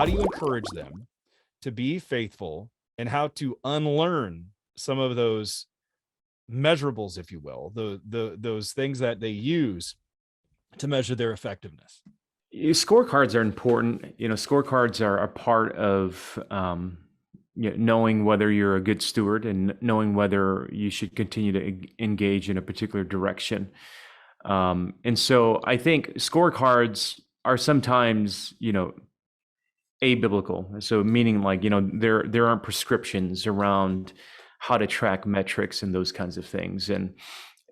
how do you encourage them to be faithful and how to unlearn some of those measurables, if you will, those things that they use to measure their effectiveness? Scorecards are important. Scorecards are a part of knowing whether you're a good steward and knowing whether you should continue to engage in a particular direction. And so I think scorecards are sometimes, abiblical. So meaning like, there aren't prescriptions around how to track metrics and those kinds of things. And,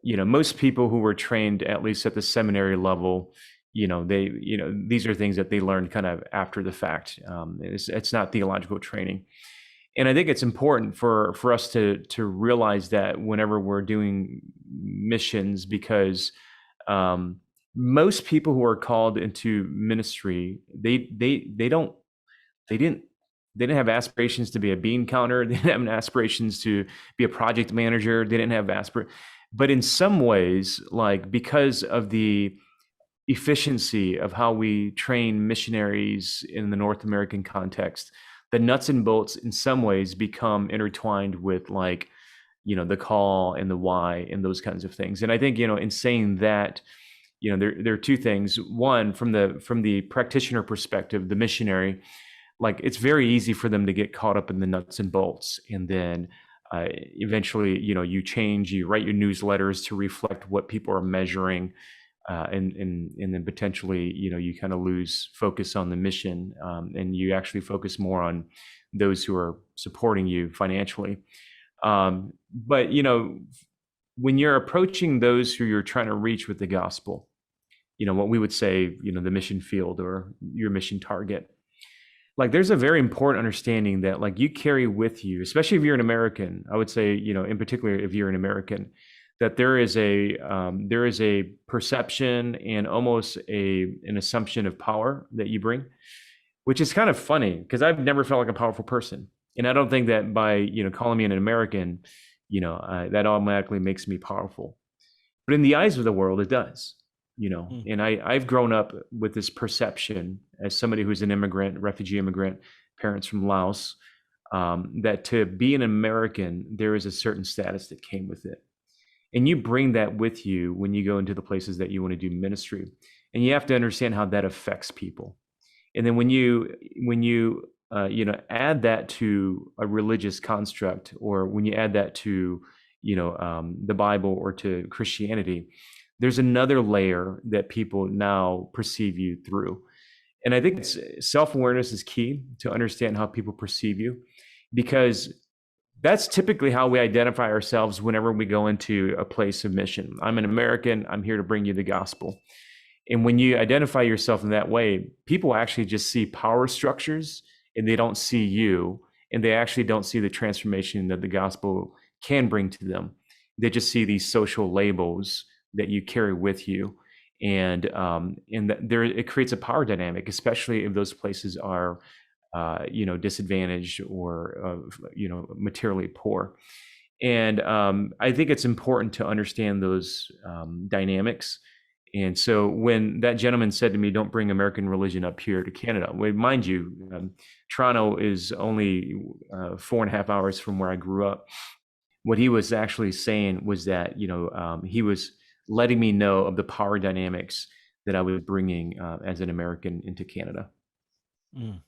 most people who were trained, at least at the seminary level, these are things that they learned kind of after the fact. It's not theological training. And I think it's important for us to realize that whenever we're doing missions, because most people who are called into ministry, they didn't have aspirations to be a bean counter. They didn't have aspirations to be a project manager. They didn't have but in some ways, like because of the efficiency of how we train missionaries in the North American context, the nuts and bolts in some ways become intertwined with like, the call and the why and those kinds of things. And I think, in saying that, there are two things. One, from the practitioner perspective, the missionary, like it's very easy for them to get caught up in the nuts and bolts. And then eventually, you write your newsletters to reflect what people are measuring. And then potentially, you kind of lose focus on the mission, and you actually focus more on those who are supporting you financially. But, when you're approaching those who you're trying to reach with the gospel, what we would say, the mission field or your mission target, like there's a very important understanding that like you carry with you, especially if you're an American, I would say, in particular, if you're an American, that there is a perception and almost an assumption of power that you bring, which is kind of funny because I've never felt like a powerful person. And I don't think that by, calling me an American, that automatically makes me powerful. But in the eyes of the world, it does, and I've grown up with this perception as somebody who's an immigrant, refugee immigrant, parents from Laos, that to be an American, there is a certain status that came with it. And you bring that with you when you go into the places that you want to do ministry. And you have to understand how that affects people. And then when you add that to a religious construct, or when you add that to, the Bible or to Christianity, there's another layer that people now perceive you through. And I think self-awareness is key to understand how people perceive you, because that's typically how we identify ourselves whenever we go into a place of mission. I'm an American. I'm here to bring you the gospel. And when you identify yourself in that way, people actually just see power structures and they don't see you, and they actually don't see the transformation that the gospel can bring to them. They just see these social labels that you carry with you. And it creates a power dynamic, especially if those places are disadvantaged or, materially poor. And I think it's important to understand those dynamics. And so when that gentleman said to me, don't bring American religion up here to Canada, well, mind you, Toronto is only 4.5 hours from where I grew up. What he was actually saying was that, he was letting me know of the power dynamics that I was bringing as an American into Canada. Mm.